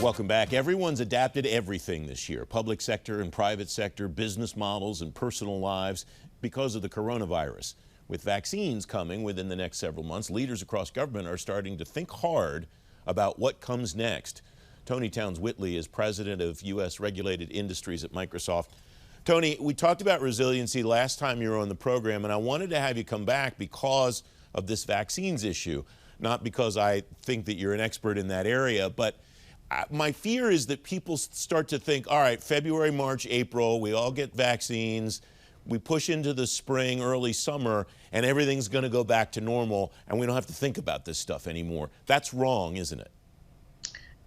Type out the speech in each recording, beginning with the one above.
Welcome back. Everyone's adapted everything this year, public sector and private sector, business models and personal lives, because of the coronavirus. With vaccines coming within the next several months, leaders across government are starting to think hard about what comes next. Toni Townes-Whitley is president of U.S. Regulated Industries at Microsoft. Toni, we talked about resiliency last time you were on the program, and I wanted to have you come back because of this vaccines issue, not because I think that you're an expert in that area, but my fear is that people start to think, all right, February, March, April, we all get vaccines, we push into the spring, early summer, and everything's going to go back to normal, and we don't have to think about this stuff anymore. That's wrong, isn't it?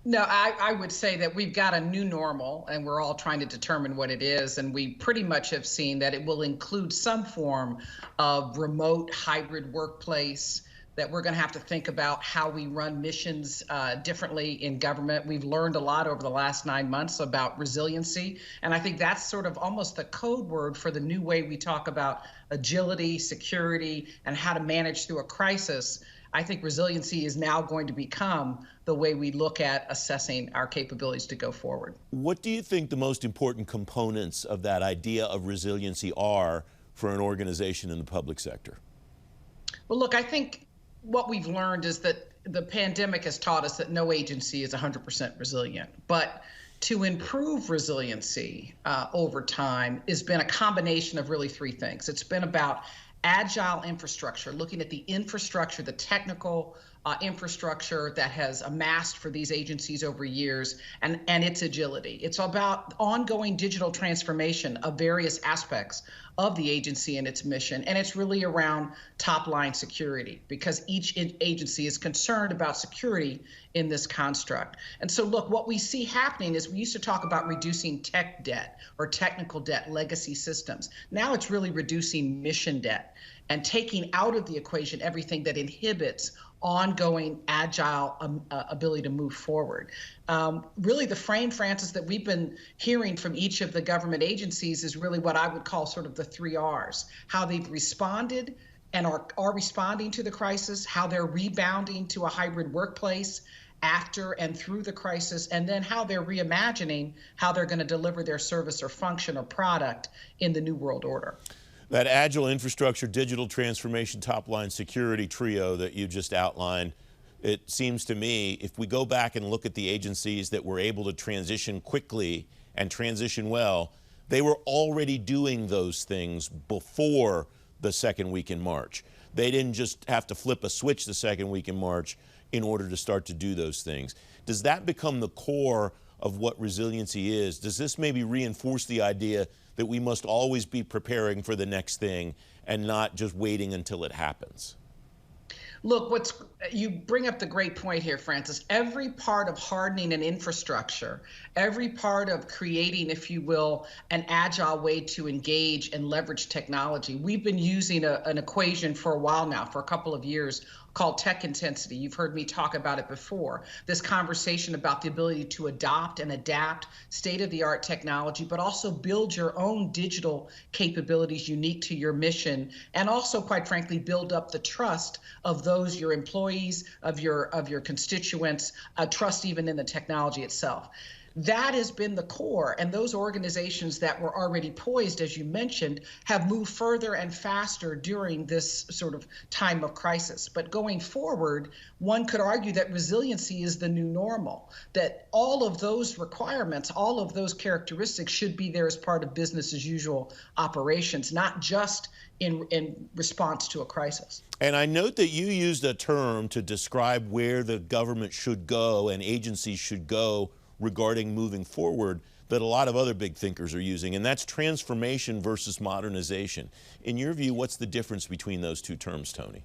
No, I would say that we've got a new normal, and we're all trying to determine what it is, and we pretty much have seen that it will include some form of remote hybrid workplace, that we're going to have to think about how we run missions differently in government. We've learned a lot over the last 9 months about resiliency, and I think that's sort of almost the code word for the new way we talk about agility, security, and how to manage through a crisis. I think resiliency is now going to become the way we look at assessing our capabilities to go forward. What do you think the most important components of that idea of resiliency are for an organization in the public sector? Well, look, I think what we've learned is that the pandemic has taught us that no agency is 100% resilient. But to improve resiliency over time has been a combination of really three things. It's been about agile infrastructure, looking at the infrastructure, the technical infrastructure that has amassed for these agencies over years, and its agility. It's about ongoing digital transformation of various aspects of the agency and its mission. And it's really around top-line security, because each agency is concerned about security in this construct. And so, look, what we see happening is we used to talk about reducing tech debt or technical debt, legacy systems. Now it's really reducing mission debt and taking out of the equation everything that inhibits ongoing agile ability to move forward. Really the frame, Francis, that we've been hearing from each of the government agencies is really what I would call sort of the 3 R's, how they've responded and are responding to the crisis, how they're rebounding to a hybrid workplace after and through the crisis, and then how they're reimagining how they're going to deliver their service or function or product in the new world order. That agile infrastructure, digital transformation, top-line security trio that you just outlined, it seems to me, if we go back and look at the agencies that were able to transition quickly and transition well, they were already doing those things before the second week in March. They didn't just have to flip a switch the second week in March in order to start to do those things. Does that become the core of what resiliency is? Does this maybe reinforce the idea that we must always be preparing for the next thing and not just waiting until it happens? Look, you bring up the great point here, Francis. Every part of hardening an infrastructure, every part of creating, if you will, an agile way to engage and leverage technology. We've been using an equation for a while now, for a couple of years, called tech intensity. You've heard me talk about it before. This conversation about the ability to adopt and adapt state-of-the-art technology, but also build your own digital capabilities unique to your mission, and also, quite frankly, build up the trust of those, your employees, of your constituents, trust even in the technology itself. That has been the core, and those organizations that were already poised, as you mentioned, have moved further and faster during this sort of time of crisis. But going forward, one could argue that resiliency is the new normal, that all of those requirements, all of those characteristics should be there as part of business as usual operations, not just in response to a crisis. And I note that you used a term to describe where the government should go and agencies should go regarding moving forward that a lot of other big thinkers are using, and that's transformation versus modernization. In your view, what's the difference between those two terms, Toni?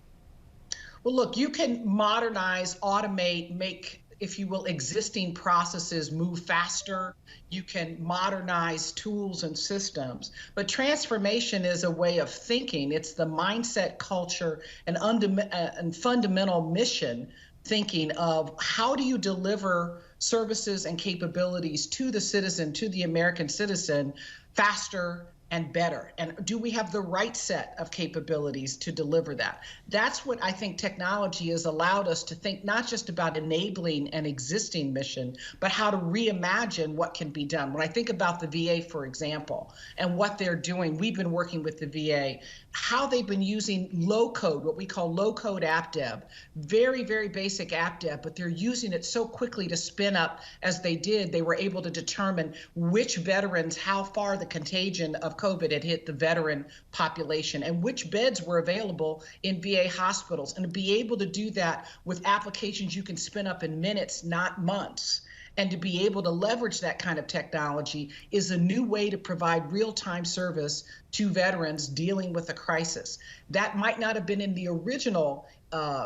Well, look, you can modernize, automate, make, if you will, existing processes move faster. You can modernize tools and systems. But transformation is a way of thinking. It's the mindset, culture, and fundamental mission thinking of how do you deliver services and capabilities to the citizen, to the American citizen, faster, and better? And do we have the right set of capabilities to deliver that? That's what I think technology has allowed us to think, not just about enabling an existing mission, but how to reimagine what can be done. When I think about the VA, for example, and what they're doing, we've been working with the VA, how they've been using low code, what we call low code app dev, very, very basic app dev, but they're using it so quickly to spin up as they did. They were able to determine which veterans, how far the contagion of COVID had hit the veteran population, and which beds were available in VA hospitals. And to be able to do that with applications you can spin up in minutes, not months, and to be able to leverage that kind of technology is a new way to provide real-time service to veterans dealing with a crisis. That might not have been in the original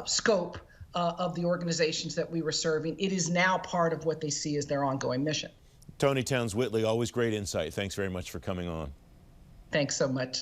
scope of the organizations that we were serving. It is now part of what they see as their ongoing mission. Toni Townes-Whitley, always great insight. Thanks very much for coming on. Thanks so much.